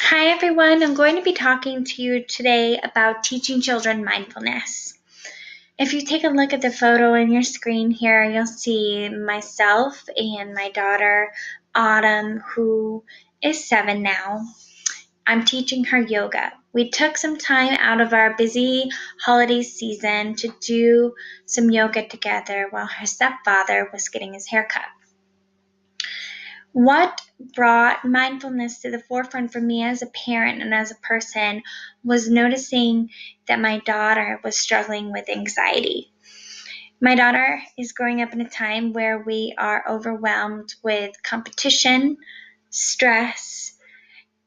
Hi everyone, I'm going to be talking to you today about teaching children mindfulness. If you take a look at the photo on your screen here, you'll see myself and my daughter Autumn, who is 7 now. I'm teaching her yoga. We took some time out of our busy holiday season to do some yoga together while her stepfather was getting his hair cut. What brought mindfulness to the forefront for me as a parent and as a person was noticing that my daughter was struggling with anxiety. My daughter is growing up in a time where we are overwhelmed with competition, stress,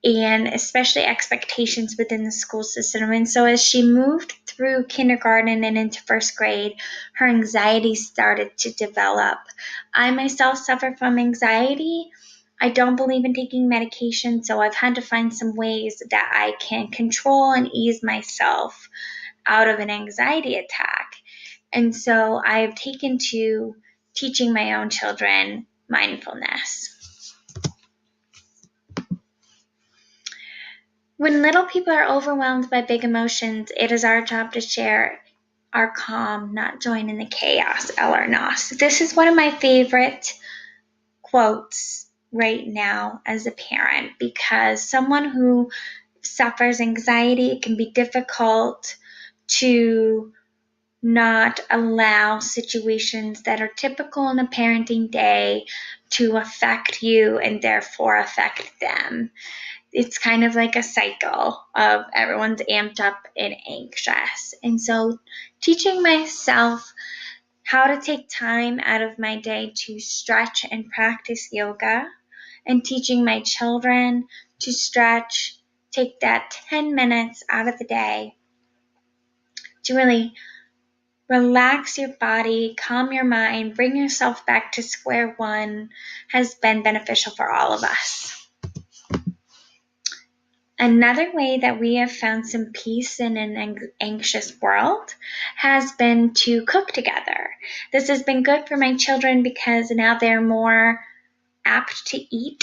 and especially expectations within the school system. And so as she moved through kindergarten and into first grade, her anxiety started to develop. I myself suffer from anxiety. I don't believe in taking medication, so I've had to find some ways that I can control and ease myself out of an anxiety attack. And so I've taken to teaching my own children mindfulness. When little people are overwhelmed by big emotions, it is our job to share our calm, not join in the chaos, Eleanor Knoss. This is one of my favorite quotes right now as a parent, because someone who suffers anxiety, it can be difficult to not allow situations that are typical in a parenting day to affect you and therefore affect them. It's kind of like a cycle of everyone's amped up and anxious. And so teaching myself how to take time out of my day to stretch and practice yoga, and teaching my children to stretch, take that 10 minutes out of the day to really relax your body, calm your mind, bring yourself back to square one, has been beneficial for all of us. Another way that we have found some peace in an anxious world has been to cook together. This has been good for my children because now they're more apt to eat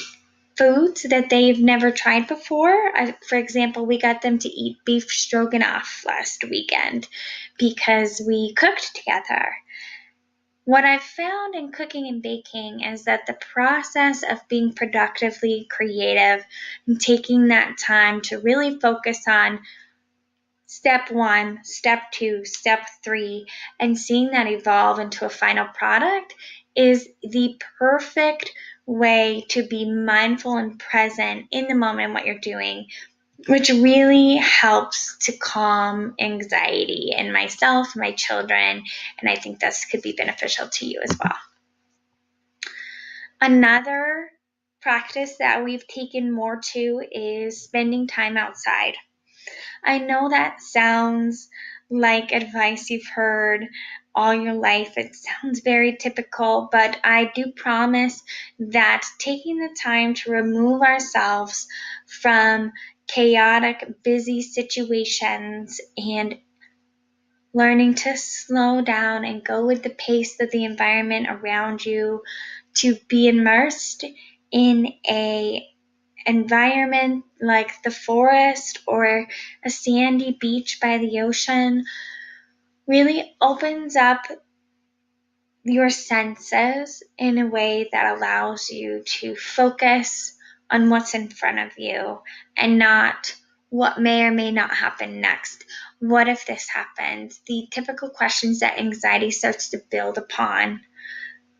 foods that they've never tried before. For example, we got them to eat beef stroganoff last weekend because we cooked together. What I've found in cooking and baking is that the process of being productively creative and taking that time to really focus on step 1, step 2, step 3, and seeing that evolve into a final product is the perfect way to be mindful and present in the moment what you're doing, which really helps to calm anxiety in myself, my children, and I think this could be beneficial to you as well. Another practice that we've taken more to is spending time outside. I know that sounds like advice you've heard all your life. It sounds very typical, but I do promise that taking the time to remove ourselves from chaotic, busy situations and learning to slow down and go with the pace of the environment around you, to be immersed in a environment like the forest or a sandy beach by the ocean really opens up your senses in a way that allows you to focus on what's in front of you and not what may or may not happen next. What if this happens? The typical questions that anxiety starts to build upon.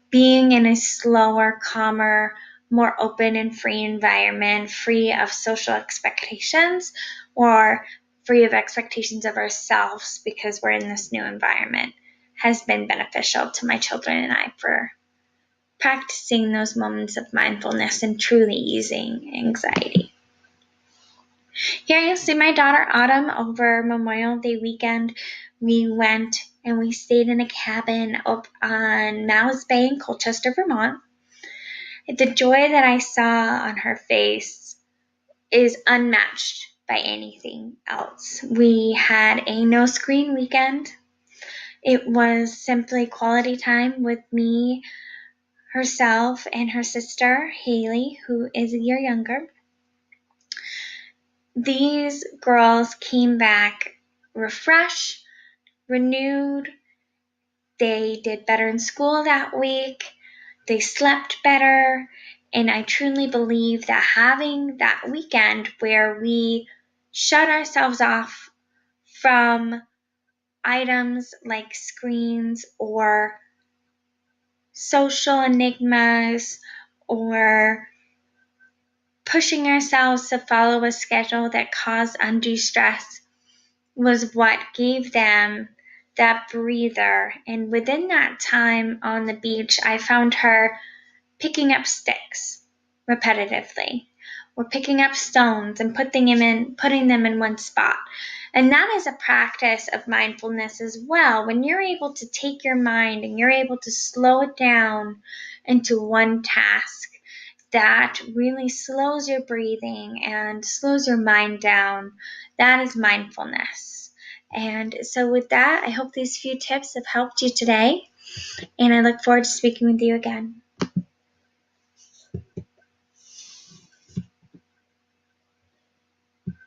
Being in a slower, calmer, more open and free environment, free of social expectations or free of expectations of ourselves because we're in this new environment, has been beneficial to my children and I for practicing those moments of mindfulness and truly easing anxiety. Here you'll see my daughter Autumn over Memorial Day weekend. We went and we stayed in a cabin up on Mouse Bay in Colchester, Vermont. The joy that I saw on her face is unmatched by anything else. We had a no screen weekend. It was simply quality time with me, herself, and her sister, Haley, who is a year younger. these girls came back refreshed, renewed. They did better in school that week. They slept better. And I truly believe that having that weekend where we shut ourselves off from items like screens or social enigmas or pushing ourselves to follow a schedule that caused undue stress was what gave them that breather. And within that time on the beach, I found her picking up sticks repetitively, or picking up stones and putting them in one spot. And that is a practice of mindfulness as well. When you're able to take your mind and you're able to slow it down into one task, that really slows your breathing and slows your mind down. That is mindfulness. And so with that, I hope these few tips have helped you today, and I look forward to speaking with you again.